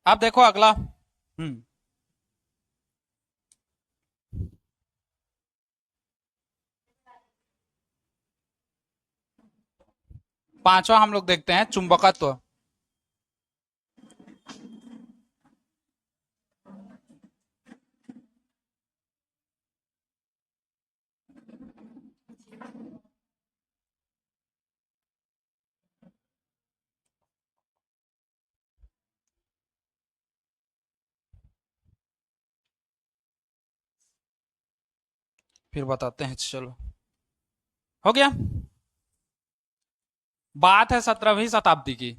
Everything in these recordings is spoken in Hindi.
अब देखो अगला। पांचवा हम लोग देखते हैं चुंबकत्व। फिर बताते हैं, चलो। हो गया। बात है 17वीं शताब्दी की।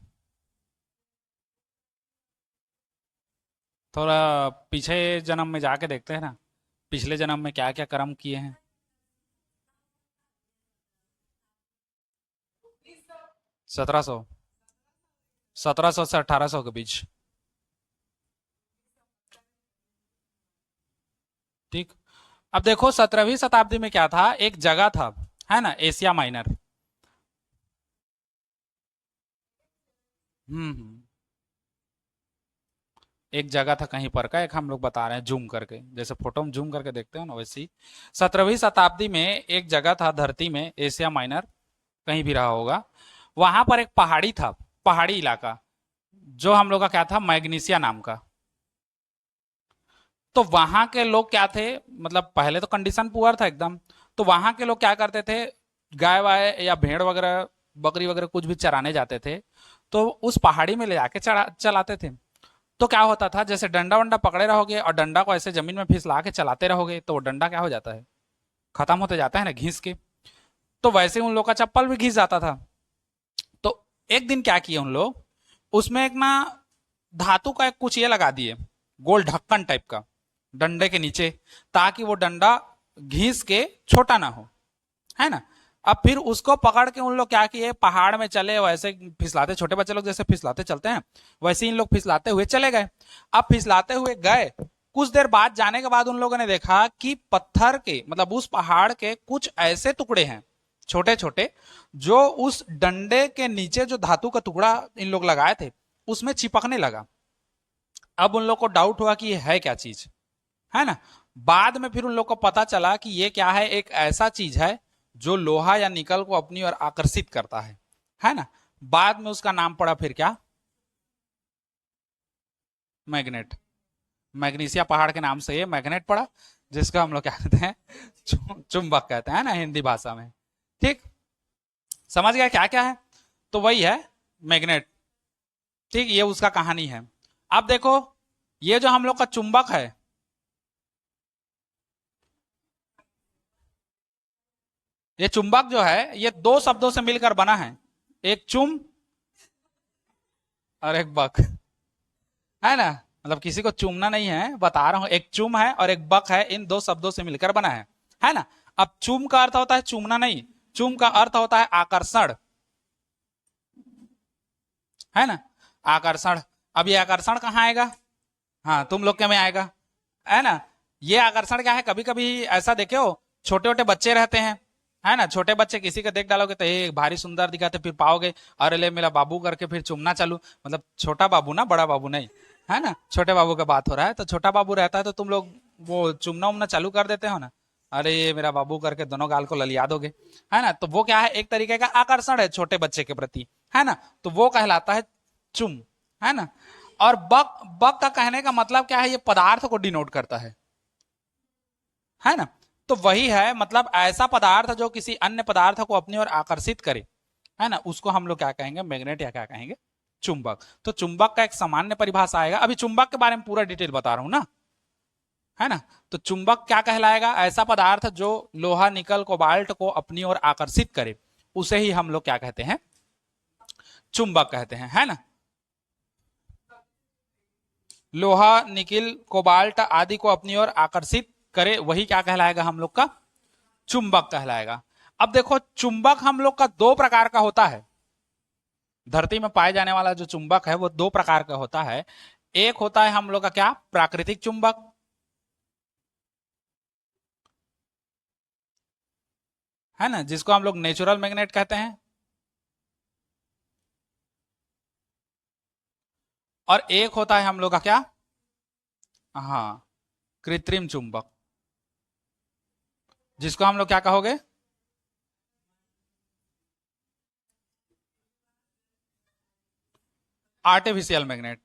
थोड़ा पीछे जन्म में जाके देखते हैं ना, पिछले जन्म में क्या क्या कर्म किए हैं। 1700, 1700 से 1800 के बीच। ठीक। अब देखो 17वीं शताब्दी में क्या था, एक जगह था, है ना, एशिया माइनर। हम्म। एक जगह था कहीं पर का, एक हम लोग बता रहे हैं जूम करके, जैसे फोटो में जूम करके देखते हो ना वैसे ही। 17वीं शताब्दी में एक जगह था धरती में, एशिया माइनर, कहीं भी रहा होगा। वहां पर एक पहाड़ी था, पहाड़ी इलाका, जो हम लोग का क्या था, मैग्नीसिया नाम का। तो वहां के लोग क्या थे, मतलब पहले तो कंडीशन पुअर था एकदम। तो वहां के लोग क्या करते थे, गाय वाय या भेड़ वगैरह, बकरी वगैरह कुछ भी चराने जाते थे, तो उस पहाड़ी में ले जाके चढ़ा चलाते थे। तो क्या होता था, जैसे डंडा वंडा पकड़े रहोगे और डंडा को ऐसे जमीन में फिसला के चलाते रहोगे, तो वो डंडा क्या हो जाता है, खत्म होते जाता है ना घिस के। तो वैसे उन लोग का चप्पल भी घिस जाता था। तो एक दिन क्या किए उन लोग, उसमें एक ना धातु का एक कुछ ये लगा दिए, गोल ढक्कन टाइप का, डंडे के नीचे, ताकि वो डंडा घिस के छोटा ना हो, है ना। अब फिर उसको पकड़ के उन लोग क्या किए, पहाड़ में चले, वैसे फिसलाते, छोटे बच्चे लोग जैसे फिसलाते चलते हैं, वैसे ही इन लोग फिसलाते हुए चले गए। अब फिसलाते हुए गए, कुछ देर बाद जाने के बाद उन लोगों ने देखा कि पत्थर के, मतलब उस पहाड़ के कुछ ऐसे टुकड़े हैं, छोटे छोटे, जो उस डंडे के नीचे जो धातु का टुकड़ा इन लोग लगाए थे, उसमें चिपकने लगा। अब उन लोग को डाउट हुआ कि ये है क्या चीज, है ना। बाद में फिर उन लोग को पता चला कि ये क्या है, एक ऐसा चीज है जो लोहा या निकल को अपनी ओर आकर्षित करता है ना। बाद में उसका नाम पड़ा फिर क्या, मैग्नेट। मैग्नीसिया पहाड़ के नाम से ये मैग्नेट पड़ा, जिसका हम लोग क्या कहते हैं, चुंबक कहते हैं ना हिंदी भाषा में। ठीक। समझ गया क्या क्या है। तो वही है मैग्नेट। ठीक, ये उसका कहानी है। अब देखो, ये जो हम लोग का चुंबक है, ये चुंबक जो है ये दो शब्दों से मिलकर बना है, एक चुम और एक बक, है ना। मतलब किसी को चूमना नहीं है, बता रहा हूं, एक चुम है और एक बक है, इन दो शब्दों से मिलकर बना है ना। अब चुम का अर्थ होता है चूमना नहीं, चुम का अर्थ होता है आकर्षण, है ना, आकर्षण। अब ये आकर्षण कहाँ आएगा, हाँ तुम लोग के में आएगा, है ना। ये आकर्षण क्या है, कभी कभी ऐसा देखे हो, छोटे छोटे बच्चे रहते हैं, है ना, छोटे बच्चे किसी का देख डालोगे तो ये भारी सुंदर दिखाते, फिर पाओगे अरे ले मेरा बाबू करके फिर चुमना चालू, मतलब छोटा बाबू ना, बड़ा बाबू नहीं, है ना, छोटे बाबू का बात हो रहा है। तो छोटा बाबू रहता है तो तुम लोग वो चुमना उमना चालू कर देते हो ना, अरे ये मेरा बाबू करके दोनों गाल को ललिया दोगे, है ना। तो वो क्या है, एक तरीके का आकर्षण है छोटे बच्चे के प्रति, है ना। तो वो कहलाता है चुम, है ना। और बक, बक का कहने का मतलब क्या है, ये पदार्थ को डिनोट करता है ना। तो वही है, मतलब ऐसा पदार्थ जो किसी अन्य पदार्थ को अपनी ओर आकर्षित करे, है ना, उसको हम लोग क्या कहेंगे, मैग्नेट या क्या कहेंगे, चुंबक। तो चुंबक का एक सामान्य परिभाषा आएगा, अभी चुंबक के बारे में पूरा डिटेल बता रहा हूं ना, है ना। तो चुंबक क्या कहलाएगा, ऐसा पदार्थ जो लोहा निकल कोबाल्ट को अपनी ओर आकर्षित करे, उसे ही हम लोग क्या कहते हैं, चुंबक कहते हैं, है ना। लोहा निकिल कोबाल्ट आदि को अपनी ओर आकर्षित करे, वही क्या कहलाएगा, हम लोग का चुंबक कहलाएगा। अब देखो चुंबक हम लोग का दो प्रकार का होता है, धरती में पाए जाने वाला जो चुंबक है वो दो प्रकार का होता है। एक होता है हम लोग का क्या, प्राकृतिक चुंबक, है ना, जिसको हम लोग नेचुरल मैग्नेट कहते हैं। और एक होता है हम लोग का क्या, हाँ, कृत्रिम चुंबक, जिसको हम लोग क्या कहोगे, आर्टिफिशियल मैग्नेट,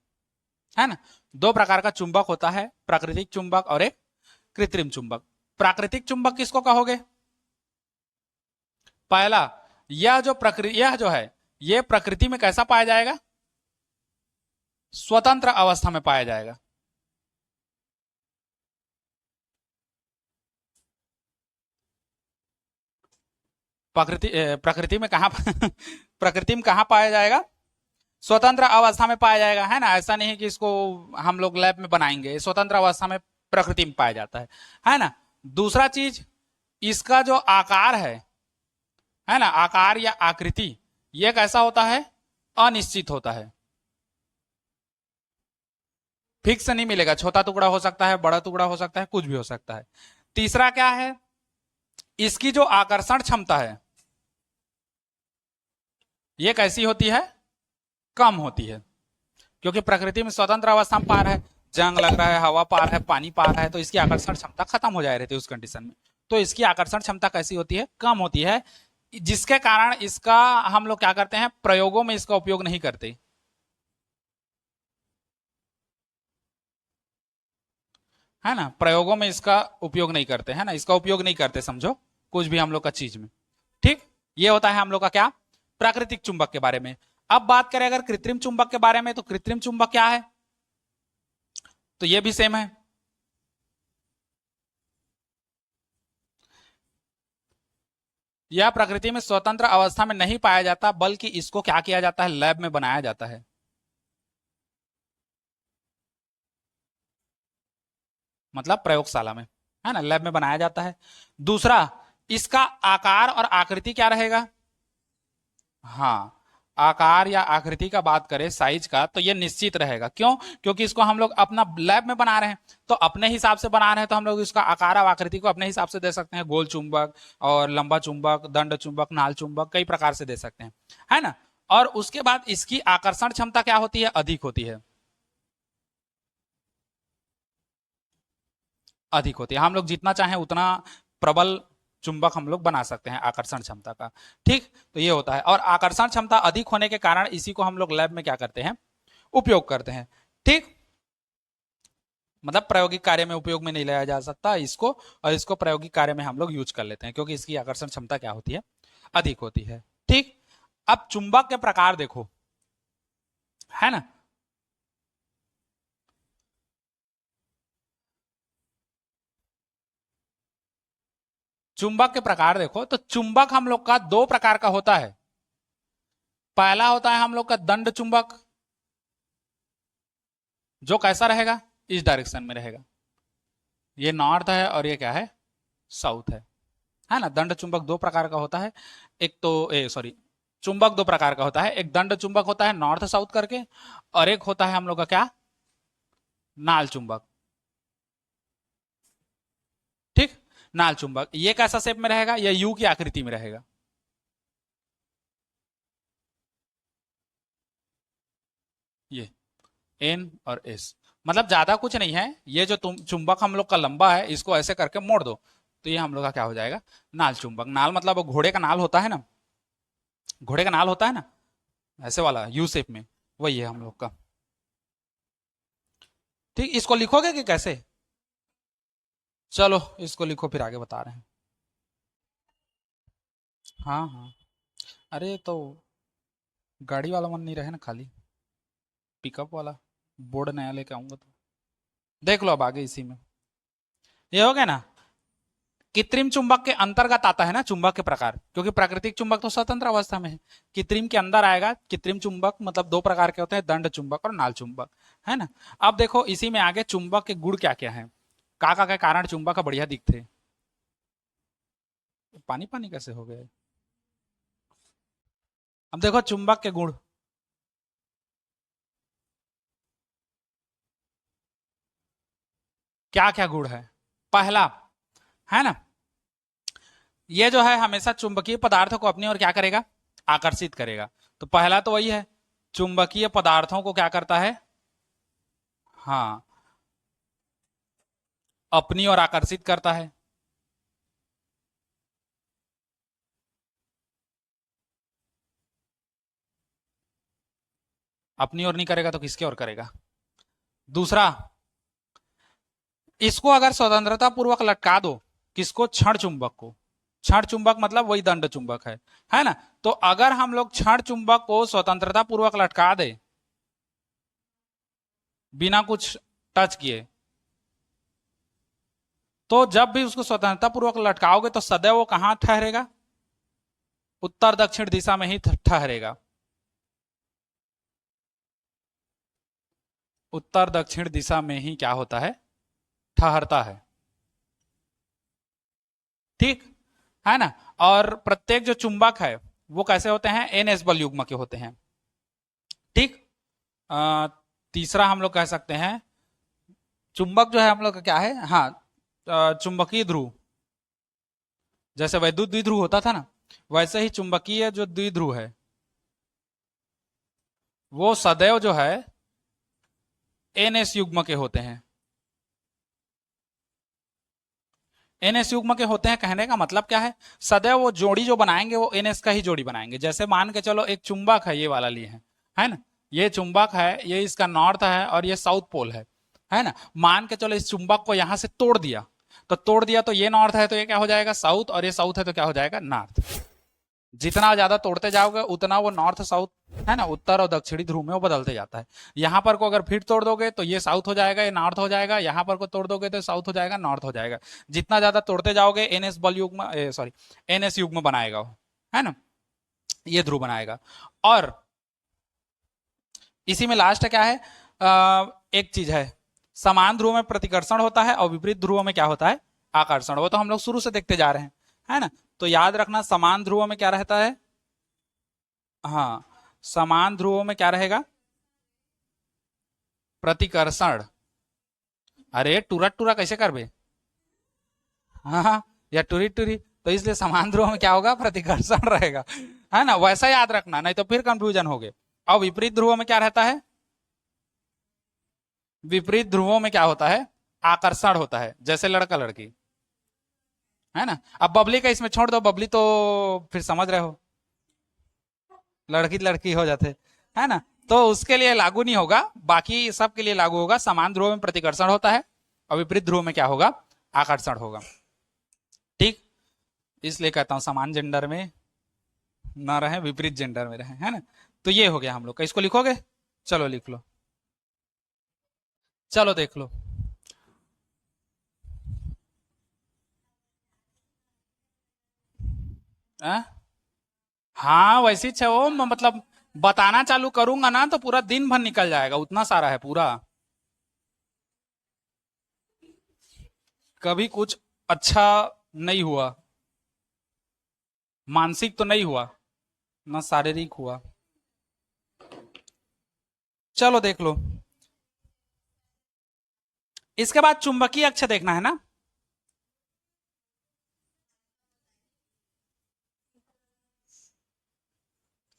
है ना। दो प्रकार का चुंबक होता है, प्राकृतिक चुंबक और एक कृत्रिम चुंबक। प्राकृतिक चुंबक किसको कहोगे, पहला, यह जो है ये प्रकृति में कैसा पाया जाएगा, स्वतंत्र अवस्था में पाया जाएगा। प्रकृति में कहा प्रकृति में कहा पाया जाएगा, स्वतंत्र अवस्था में पाया जाएगा, है ना। ऐसा नहीं है कि इसको हम लोग लैब में बनाएंगे, स्वतंत्र अवस्था में प्रकृति में पाया जाता है ना। दूसरा चीज, इसका जो आकार है ना, आकार या आकृति, ये कैसा होता है, अनिश्चित होता है, फिक्स नहीं मिलेगा, छोटा टुकड़ा हो सकता है, बड़ा टुकड़ा हो सकता है, कुछ भी हो सकता है। तीसरा क्या है, इसकी जो आकर्षण क्षमता है ये कैसी होती है, कम होती है, क्योंकि प्रकृति में स्वतंत्र अवस्था में पार है, जंग लग रहा है, हवा पार है, पानी पार है, तो इसकी आकर्षण क्षमता खत्म हो जा रही थी उस कंडीशन में। तो इसकी आकर्षण क्षमता कैसी होती है, कम होती है, जिसके कारण इसका हम लोग क्या करते हैं, प्रयोगों में इसका उपयोग नहीं करते, है ना। प्रयोगों में इसका उपयोग नहीं करते, है ना, इसका उपयोग नहीं करते, समझो, कुछ भी हम लोग का चीज में। ठीक, ये होता है हम लोग का क्या, प्राकृतिक चुंबक के बारे में। अब बात करें अगर कृत्रिम चुंबक के बारे में, तो कृत्रिम चुंबक क्या है, तो ये भी सेम है। यह प्रकृति में स्वतंत्र अवस्था में नहीं पाया जाता, बल्कि इसको क्या किया जाता है, लैब में बनाया जाता है, मतलब प्रयोगशाला में, है ना, लैब में बनाया जाता है। दूसरा, इसका आकार और आकृति क्या रहेगा, हाँ, आकार या आकृति का बात करें, साइज का, तो ये निश्चित रहेगा। क्यों, क्योंकि इसको हम लोग अपना लैब में बना रहे हैं, तो अपने हिसाब से बना रहे हैं, तो हम लोग इसका आकार और आकृति को अपने हिसाब से दे सकते हैं, गोल चुंबक और लंबा चुंबक, दंड चुंबक, नाल चुंबक, कई प्रकार से दे सकते हैं, है ना। और उसके बाद इसकी आकर्षण क्षमता क्या होती है, अधिक होती है, अधिक होती है। हम लोग जितना चाहें उतना प्रबल चुंबक हम लोग बना सकते हैं आकर्षण क्षमता का। ठीक, तो ये होता है, और आकर्षण क्षमता अधिक होने के कारण इसी को हम लोग लैब में क्या करते हैं, उपयोग करते हैं। ठीक, मतलब प्रायोगिक कार्य में उपयोग में नहीं लाया जा सकता इसको, और इसको प्रायोगिक कार्य में हम लोग यूज कर लेते हैं, क्योंकि इसकी आकर्षण क्षमता क्या होती है, अधिक होती है। ठीक, अब चुंबक के प्रकार देखो, है ना। चुंबक के प्रकार देखो, तो चुंबक हम लोग का दो प्रकार का होता है। पहला होता है हम लोग का दंड चुंबक, जो कैसा रहेगा, इस डायरेक्शन में रहेगा, ये नॉर्थ है और ये क्या है, साउथ है ना। दंड चुंबक दो प्रकार का होता है, एक तो सॉरी, चुंबक दो प्रकार का होता है, एक दंड चुंबक होता है नॉर्थ साउथ करके, और एक होता है हम लोग का क्या, नाल चुंबक। ठीक, नाल चुंबक ये कैसा शेप में रहेगा, ये यू की आकृति में रहेगा, ये एन और एस, मतलब ज्यादा कुछ नहीं है, ये जो तुम चुंबक हम लोग का लंबा है, इसको ऐसे करके मोड़ दो, तो ये हम लोग का क्या हो जाएगा, नाल चुंबक। नाल मतलब वो घोड़े का नाल होता है ना, घोड़े का नाल होता है ना, ऐसे वाला यू शेप में, वही है हम लोग का। ठीक, इसको लिखोगे कि कैसे, चलो इसको लिखो फिर आगे बता रहे हैं। हाँ हाँ, अरे तो गाड़ी वाला मन नहीं रहे ना, खाली पिकअप वाला, बोर्ड नया लेके आऊंगा तो देख लो अब आगे इसी में। ये हो गया ना, कृत्रिम चुंबक के अंतर्गत आता है ना चुंबक के प्रकार, क्योंकि प्राकृतिक चुंबक तो स्वतंत्र अवस्था में है, कृत्रिम के अंदर आएगा कृत्रिम चुंबक, मतलब दो प्रकार के होते हैं, दंड चुंबक और नाल चुंबक, है ना। अब देखो इसी में आगे चुंबक के गुण क्या क्या है, का के कारण चुंबक का बढ़िया दिखते, पानी पानी कैसे हो गए। अब देखो चुंबक के गुण, क्या क्या गुण है। पहला, है ना, ये जो है हमेशा चुंबकीय पदार्थों को अपनी ओर क्या करेगा, आकर्षित करेगा। तो पहला तो वही है, चुंबकीय पदार्थों को क्या करता है, हाँ, अपनी ओर आकर्षित करता है। अपनी ओर नहीं करेगा तो किसकी ओर करेगा? दूसरा, इसको अगर स्वतंत्रता पूर्वक लटका दो, किसको? क्षण चुंबक को। क्षण चुंबक मतलब वही दंड चुंबक है ना? तो अगर हम लोग क्षण चुंबक को स्वतंत्रता पूर्वक लटका दे, बिना कुछ टच किए, तो जब भी उसको स्वतंत्रता पूर्वक लटकाओगे तो सदैव वो कहां ठहरेगा? उत्तर दक्षिण दिशा में ही ठहरेगा। उत्तर दक्षिण दिशा में ही क्या होता है? ठहरता है। ठीक है ना? और प्रत्येक जो चुंबक है वो कैसे होते हैं? एन एस बल युग्म के होते हैं। ठीक। अ, तीसरा हम लोग कह सकते हैं, चुंबक जो है हम लोग का क्या है? हाँ, चुंबकीय ध्रुव। जैसे वैद्युत द्विध्रुव होता था ना, वैसे ही चुंबकीय जो द्विध्रुव है वो सदैव जो है एन एस युग्म के होते हैं। एन एस युग्म के होते हैं कहने का मतलब क्या है? सदैव वो जोड़ी जो बनाएंगे वो एन एस का ही जोड़ी बनाएंगे। जैसे मान के चलो एक चुंबक है, ये वाला लिए है ना? ये चुंबक है, ये इसका नॉर्थ है और ये साउथ पोल है ना? मान के चलो इस चुंबक को यहां से तोड़ दिया तो ये नॉर्थ है तो ये क्या हो जाएगा? साउथ, और ये साउथ है तो क्या हो जाएगा? नॉर्थ। जितना ज्यादा तोड़ते जाओगे उतना वो नॉर्थ साउथ, है ना, उत्तर और दक्षिणी ध्रुव में वो बदलते जाता है। यहां पर को अगर फिर तोड़ दोगे तो ये साउथ हो जाएगा, ये नॉर्थ हो जाएगा। यहां पर को तोड़ दोगे तो साउथ हो जाएगा, नॉर्थ हो जाएगा। जितना ज्यादा तोड़ते जाओगे एनएस बल युग्म, सॉरी, एनएस युग्म बनाएगा वो, है ना? ये ध्रुव बनाएगा। और इसी में लास्ट क्या है? एक चीज है, समान ध्रुव में प्रतिकर्षण होता है और विपरीत ध्रुवों में क्या होता है? आकर्षण। वो तो हम लोग शुरू से देखते जा रहे हैं, है ना? तो याद रखना, समान ध्रुवों में क्या रहता है? हाँ, समान ध्रुवों में क्या रहेगा? प्रतिकर्षण। अरे टूरा टूरा कैसे कर बे? हाँ हाँ, या टूरी टूरी। तो इसलिए समान ध्रुव में क्या होगा? प्रतिकर्षण रहेगा, है ना? वैसा याद रखना, नहीं तो फिर कंफ्यूजन हो गए। और विपरीत ध्रुवों में क्या रहता है? विपरीत ध्रुवों में क्या होता है? आकर्षण होता है, जैसे लड़का लड़की, है ना? अब बबली का इसमें छोड़ दो, बबली तो फिर समझ रहे हो, लड़की लड़की हो जाते, है ना? तो उसके लिए लागू नहीं होगा, बाकी सब के लिए लागू होगा। समान ध्रुव में प्रतिकर्षण होता है और विपरीत ध्रुव में क्या होगा? आकर्षण होगा। ठीक। इसलिए कहता हूं समान जेंडर में ना रहे, विपरीत जेंडर में रहे, है ना? तो ये हो गया हम लोग का। इसको लिखोगे? चलो लिख लो, चलो देख लो। आ? हाँ वैसे ही वो मतलब बताना चालू करूंगा ना तो पूरा दिन भर निकल जाएगा, उतना सारा है पूरा। कभी कुछ अच्छा नहीं हुआ, मानसिक तो नहीं हुआ, ना शारीरिक हुआ। चलो देख लो। इसके बाद चुंबकीय अक्ष देखना है ना?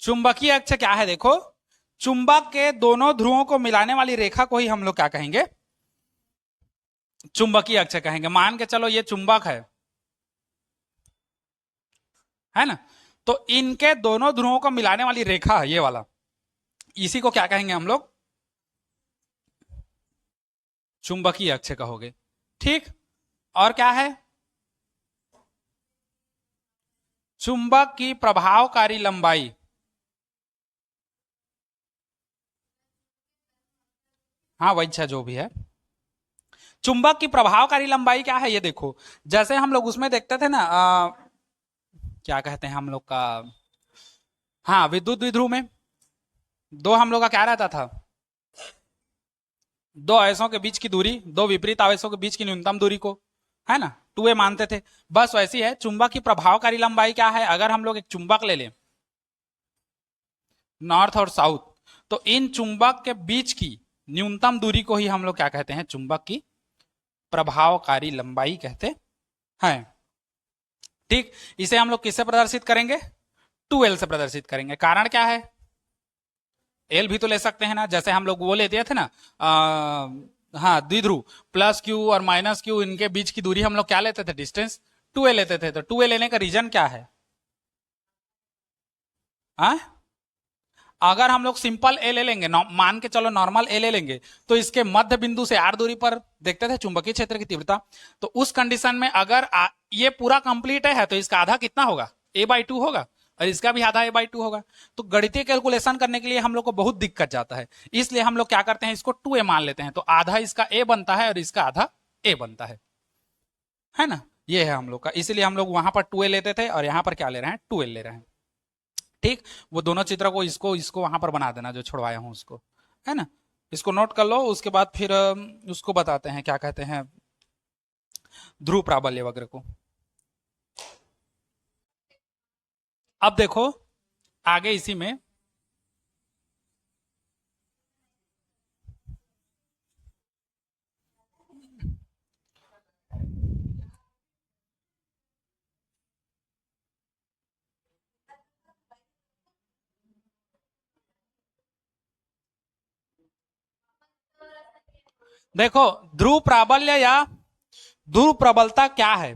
चुंबकीय अक्ष क्या है देखो, चुंबक के दोनों ध्रुवों को मिलाने वाली रेखा को ही हम लोग क्या कहेंगे? चुंबकीय अक्ष कहेंगे। मान के चलो ये चुंबक है ना? तो इनके दोनों ध्रुवों को मिलाने वाली रेखा ये वाला, इसी को क्या कहेंगे हम लोग? चुंबकीय अक्ष कहोगे। ठीक। और क्या है? चुंबक की प्रभावकारी लंबाई। हाँ वही, अच्छा जो भी है। चुंबक की प्रभावकारी लंबाई क्या है ये देखो। जैसे हम लोग उसमें देखते थे ना, क्या कहते हैं हम लोग का, हाँ, विद्युत द्विध्रुव में दो हम लोग का क्या रहता था? दो आवेशों के बीच की दूरी, दो विपरीत आवेशों के बीच की न्यूनतम दूरी को, है ना, 2a मानते थे। बस वैसी है चुंबक की प्रभावकारी लंबाई क्या है? अगर हम लोग एक चुंबक ले लें, नॉर्थ और साउथ, तो इन चुंबक के बीच की न्यूनतम दूरी को ही हम लोग क्या कहते हैं? चुंबक की प्रभावकारी लंबाई कहते हैं। ठीक। इसे हम लोग किससे प्रदर्शित करेंगे? 2l से प्रदर्शित करेंगे। कारण क्या है? एल भी तो ले सकते हैं ना, जैसे हम लोग वो लेते थे ना, हाँ द्विध्रुव, प्लस क्यू और माइनस क्यू, इनके बीच की दूरी हम लोग क्या लेते थे, डिस्टेंस 2a लेते थे। तो 2a लेने का रीजन क्या है? हाँ, अगर हम लोग सिंपल ए ले लेंगे, मान के चलो नॉर्मल ए ले लेंगे, तो इसके मध्य बिंदु से आर दूरी पर देखते थे चुंबकीय क्षेत्र की तीव्रता। तो उस कंडीशन में अगर ये पूरा कंप्लीट है तो इसका आधा कितना होगा, a/2 होगा, और इसका भी आधा a/2 होगा। तो गणितीय कैलकुलेशन करने के लिए हम लोग को बहुत दिक्कत जाता है, इसलिए हम लोग क्या करते हैं, इसको 2a मान लेते हैं। तो आधा इसका a बनता है और इसका आधा a बनता है ना। ये है हम लोग का, इसलिए हम लोग वहां पर 2a लेते थे और यहां पर क्या ले रहे हैं, 2l ले रहे हैं। ठीक, वो दोनों चित्र को इसको इसको वहां पर बना देना जो छुड़वाया हूं उसको, है ना। इसको नोट कर लो, उसके बाद फिर उसको बताते हैं क्या कहते हैं, ध्रुव प्राबल्य वगैरह को। अब देखो आगे इसी में, देखो ध्रुव प्राबल्य या ध्रुव प्रबलता क्या है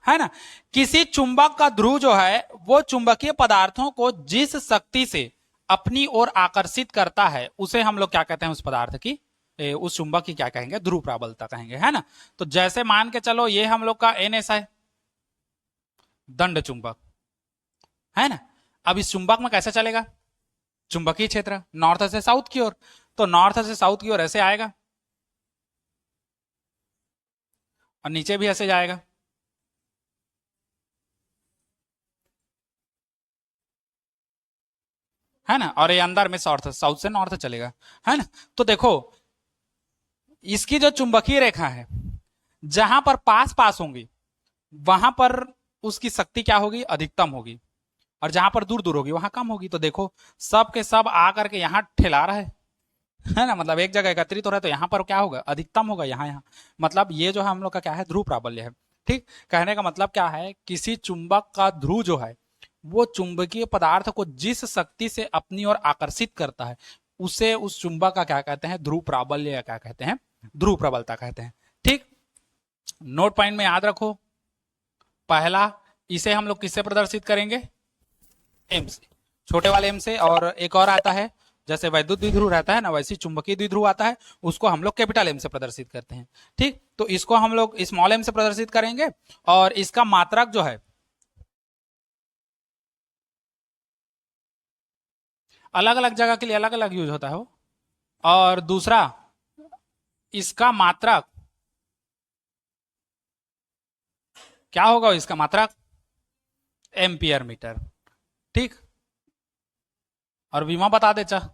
ना। किसी चुंबक का ध्रुव जो है वो चुंबकीय पदार्थों को जिस शक्ति से अपनी ओर आकर्षित करता है उसे हम लोग क्या कहते हैं, उस पदार्थ की उस चुंबक की क्या कहेंगे, ध्रुव प्रबलता कहेंगे, है ना। तो जैसे मान के चलो ये हम लोग का NS है, दंड चुंबक, है ना। अब इस चुंबक में कैसे चलेगा, चुंबकीय क्षेत्र नॉर्थ से साउथ की ओर, तो नॉर्थ से साउथ की ओर ऐसे आएगा और नीचे भी ऐसे जाएगा, है ना। और ये अंदर में साउथ से नॉर्थ चलेगा, है ना। तो देखो इसकी जो चुंबकीय रेखा है, जहां पर पास पास होंगी वहां पर उसकी शक्ति क्या होगी, अधिकतम होगी, और जहां पर दूर दूर होगी वहां कम होगी। तो देखो सब के सब आकर के यहाँ ठेला रहा है ना, मतलब एक जगह एकत्रित हो रहा है, तो यहाँ पर क्या होगा, अधिकतम होगा यहाँ यहाँ। मतलब ये जो है हम लोग का क्या है, ध्रुव प्राबल्य है। ठीक, कहने का मतलब क्या है, किसी चुंबक का ध्रुव जो है वो चुंबकीय पदार्थ को जिस शक्ति से अपनी ओर आकर्षित करता है उसे उस चुंबक का क्या कहते हैं, ध्रुव प्राबल्य या क्या कहते हैं, ध्रुव प्रबलता कहते हैं। ठीक, नोट पॉइंट में याद रखो, पहला इसे हम लोग किससे प्रदर्शित करेंगे, एम से, छोटे वाले एम से। और एक और आता है, जैसे वैद्युत द्विध्रुव रहता है ना, वैसे चुंबकीय द्विध्रुव आता है, उसको हम लोग कैपिटल एम से प्रदर्शित करते हैं। ठीक, तो इसको हम लोग स्मॉल एम से प्रदर्शित करेंगे, और इसका मात्रक जो है अलग अलग जगह के लिए अलग अलग यूज होता है वो। और दूसरा इसका मात्रक क्या होगा, इसका मात्रक एम्पियर मीटर। ठीक, और विमा बता दे चाह,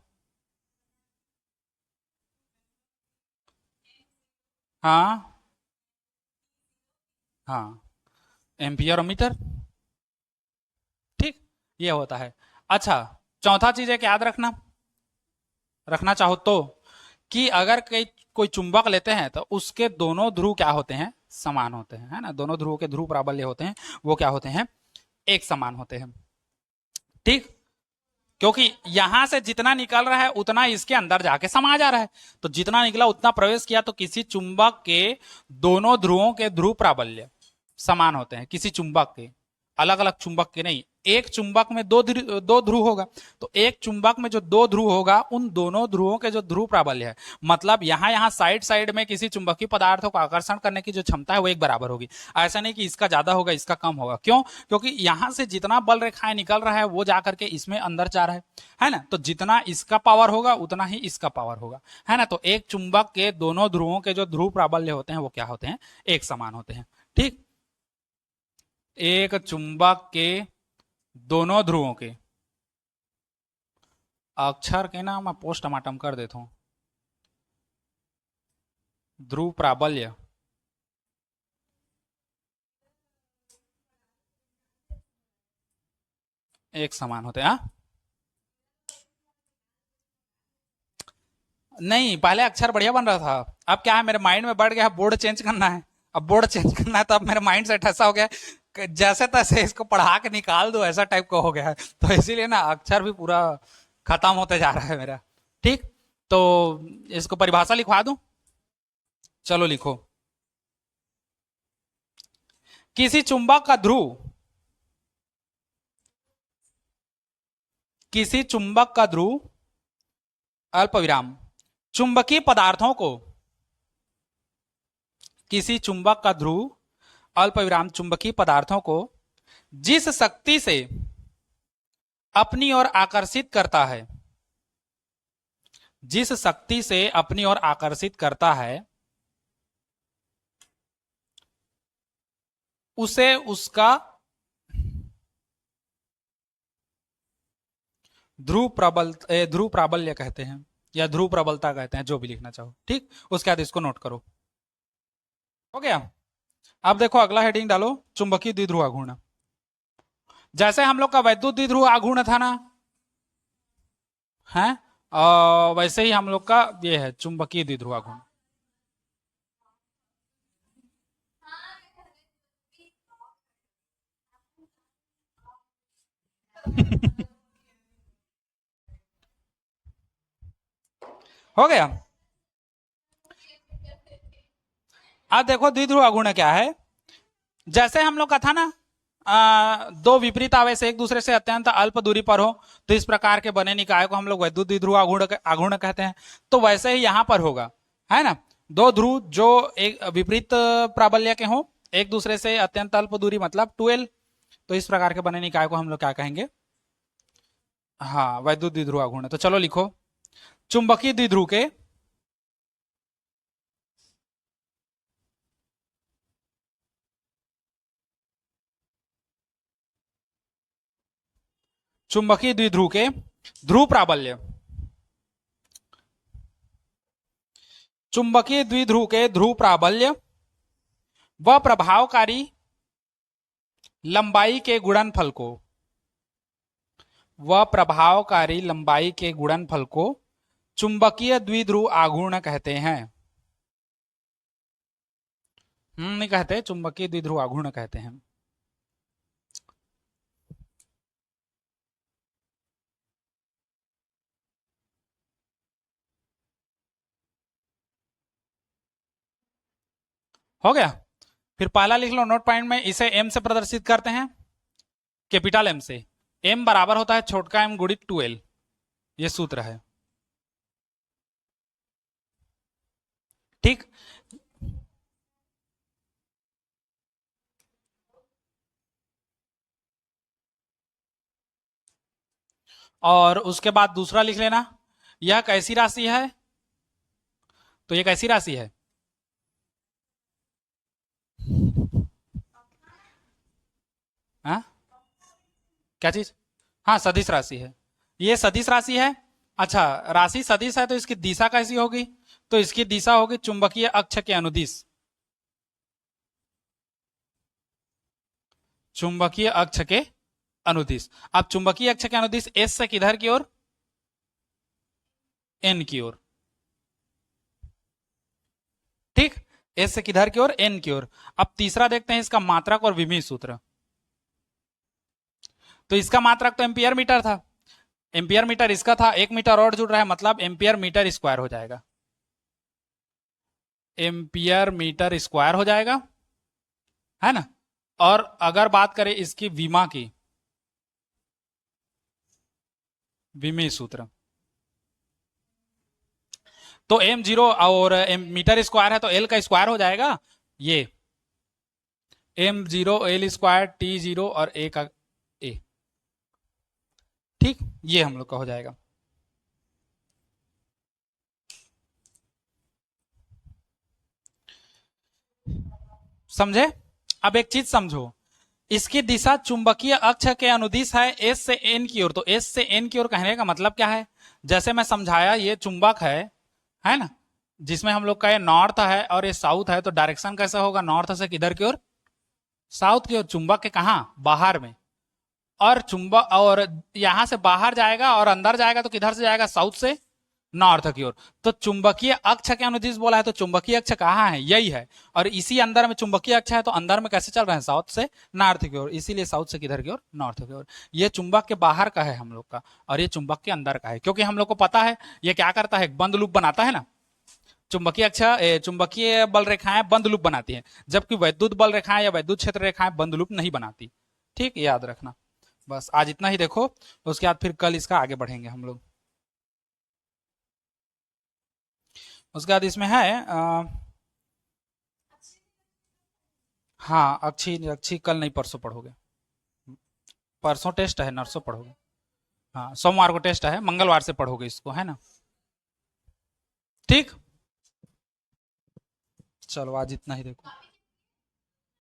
हाँ हाँ, एम्पियर मीटर। ठीक, ये होता है। अच्छा, चौथा चीज एक याद रखना, रखना चाहो तो, कि अगर कोई चुंबक लेते हैं तो उसके दोनों ध्रुव क्या होते हैं, समान होते हैं, है ना। दोनों ध्रुवों के ध्रुव प्राबल्य होते हैं वो क्या होते हैं, एक समान होते हैं। ठीक, क्योंकि यहां से जितना निकल रहा है उतना इसके अंदर जाके समा जा रहा है, तो जितना निकला उतना प्रवेश किया। तो किसी चुंबक के दोनों ध्रुवों के ध्रुव प्राबल्य समान होते हैं, किसी चुंबक के, अलग अलग चुंबक के नहीं। एक चुंबक में दो ध्रुव होगा, तो एक चुंबक में जो दो ध्रुव होगा उन दोनों ध्रुवों के जो ध्रुव प्राबल्य है, मतलब यहां यहां साइड साइड में किसी चुंबकीय पदार्थों को आकर्षण करने की जो क्षमता है वो एक बराबर होगी। ऐसा नहीं कि इसका ज्यादा होगा इसका कम होगा, क्यों, क्योंकि यहां से जितना बल रेखाएं निकल रहा है वो जाकर के इसमें अंदर जा रहा है ना। तो जितना इसका पावर होगा उतना ही इसका पावर होगा, है ना। तो एक चुंबक के दोनों ध्रुवों के जो ध्रुव प्राबल्य होते हैं वो क्या होते हैं, एक समान होते हैं। ठीक, एक चुंबक के दोनों ध्रुवों के, अक्षर के ना मैं पोस्टमार्टम कर देता हूं, ध्रुव प्राबल्य एक समान होते हैं। हाँ? नहीं, पहले अक्षर बढ़िया बन रहा था, अब क्या है मेरे माइंड में बढ़ गया, बोर्ड चेंज करना है। अब बोर्ड चेंज करना है तो अब मेरे माइंड सेट ऐसा हो गया जैसे तैसे इसको पढ़ा के निकाल दो, ऐसा टाइप का हो गया है। तो इसीलिए ना अक्षर भी पूरा खत्म होते जा रहा है मेरा। ठीक, तो इसको परिभाषा लिखवा दूं, चलो लिखो। किसी चुंबक का ध्रुव, किसी चुंबक का ध्रुव अल्प विराम चुंबकीय पदार्थों को, किसी चुंबक का ध्रुव अल्प विराम चुंबकीय पदार्थों को जिस शक्ति से अपनी ओर आकर्षित करता है, जिस शक्ति से अपनी ओर आकर्षित करता है, उसे उसका ध्रुव प्राबल्य कहते हैं, या ध्रुव प्रबलता कहते हैं, जो भी लिखना चाहो। ठीक, उसके बाद इसको नोट करो। हो गया। अब देखो अगला हेडिंग डालो, चुंबकीय द्विध्रुव आघूर्ण। जैसे हम लोग का वैद्युत द्विध्रुव आघूर्ण था ना, है, वैसे ही हम लोग का ये है चुंबकीय द्विध्रुव आघूर्ण। हो गया। अब देखो द्विध्रुव आघूर्ण क्या है। जैसे हम लोग का था ना, दो विपरीत आवेश एक दूसरे से अत्यंत अल्प दूरी पर हो तो इस प्रकार के बने निकाय को हम लोग वैद्युत द्विध्रुव आघूर्ण कहते हैं। तो वैसे ही यहां पर होगा, है ना। दो ध्रुव जो एक विपरीत प्राबल्य के हो, एक दूसरे से अत्यंत अल्प दूरी मतलब 2l, तो इस प्रकार के बने निकाय को हम लोग क्या कहेंगे, हाँ, वैद्युत द्विध्रुव आघूर्ण। तो चलो लिखो, चुंबकीय द्विध्रुव के चुंबकीय द्विध्रुव के ध्रुव प्राबल्य, चुंबकीय द्विध्रुव के ध्रुव प्राबल्य व प्रभावकारी लंबाई के गुणनफल को, व प्रभावकारी लंबाई के गुणनफल को चुंबकीय द्विध्रुव आघूर्ण कहते हैं। नहीं कहते, चुंबकीय द्विध्रुव आघूर्ण कहते हैं। हो गया। फिर पहला लिख लो नोट पॉइंट में, इसे एम से प्रदर्शित करते हैं, कैपिटल एम से। एम बराबर होता है छोटका एम गुणित 2l, ये सूत्र है। ठीक, और उसके बाद दूसरा लिख लेना, यह कैसी राशि है, तो ये कैसी राशि है, हाँ, क्या चीज, हाँ, सदिश राशि है। ये सदिश राशि है। अच्छा, राशि सदिश है तो इसकी दिशा कैसी होगी, तो इसकी दिशा होगी चुंबकीय अक्ष के अनुदिश, चुंबकीय अक्ष के अनुदिश। अब चुंबकीय अक्ष के अनुदिश एस से किधर की ओर, एन की ओर। ठीक, एस से किधर की ओर, एन की ओर। अब तीसरा देखते हैं इसका मात्रक और विमीय सूत्र। तो इसका मात्रक तो एम्पियर मीटर था, एम्पियर मीटर इसका था, 1 मीटर और जुड़ रहा है मतलब एम्पियर मीटर स्क्वायर हो जाएगा, एम्पियर मीटर स्क्वायर हो जाएगा, है ना। और अगर बात करें इसकी विमा की, विमीय सूत्र, तो m0 और मीटर स्क्वायर है तो l का स्क्वायर हो जाएगा, ये m0 l स्क्वायर t0 और a का a। ठीक, ये हम लोग का हो जाएगा। समझे। अब एक चीज समझो, इसकी दिशा चुंबकीय अक्ष के अनुदिश है एस से एन की ओर। तो एस से एन की ओर कहने का मतलब क्या है, जैसे मैं समझाया, ये चुंबक है ना, जिसमें हम लोग का ये नॉर्थ है और ये साउथ है, तो डायरेक्शन कैसा होगा, नॉर्थ से किधर की ओर, साउथ की ओर। चुंबक के कहा, बाहर में, और चुंबक और यहां से बाहर जाएगा और अंदर जाएगा तो किधर से जाएगा, साउथ से। नॉर्थ की ओर। तो चुंबकीय अक्ष के अनुदिश बोला है, तो चुंबकीय अक्ष कहाँ है, यही है। और इसी अंदर में चुंबकीय अक्ष है, तो अंदर में कैसे चल रहे हैं, साउथ से नॉर्थ की ओर, इसीलिए साउथ से किधर की ओर, नॉर्थ की ओर। ये चुंबक के बाहर का है हम लोग का, और ये चुंबक के अंदर का है, क्योंकि हम लोग को पता है ये क्या करता है, बंद लूप बनाता है ना। चुंबकीय अक्ष चुंबकीय बल रेखाएं बंद लूप बनाती हैं, जबकि वैद्युत बल रेखाएं या वैद्युत क्षेत्र रेखाएं बंद लूप नहीं बनाती। ठीक, याद रखना। बस आज इतना ही देखो, उसके बाद फिर कल इसका आगे बढ़ेंगे हम लोग। उसके बाद इसमें है हाँ, अक्षी अक्षी कल नहीं परसों पढ़ोगे। परसों टेस्ट है, नरसों पढ़ोगे। हाँ, सोमवार को टेस्ट है, मंगलवार से पढ़ोगे इसको, है ना। ठीक, चलो आज इतना ही देखो।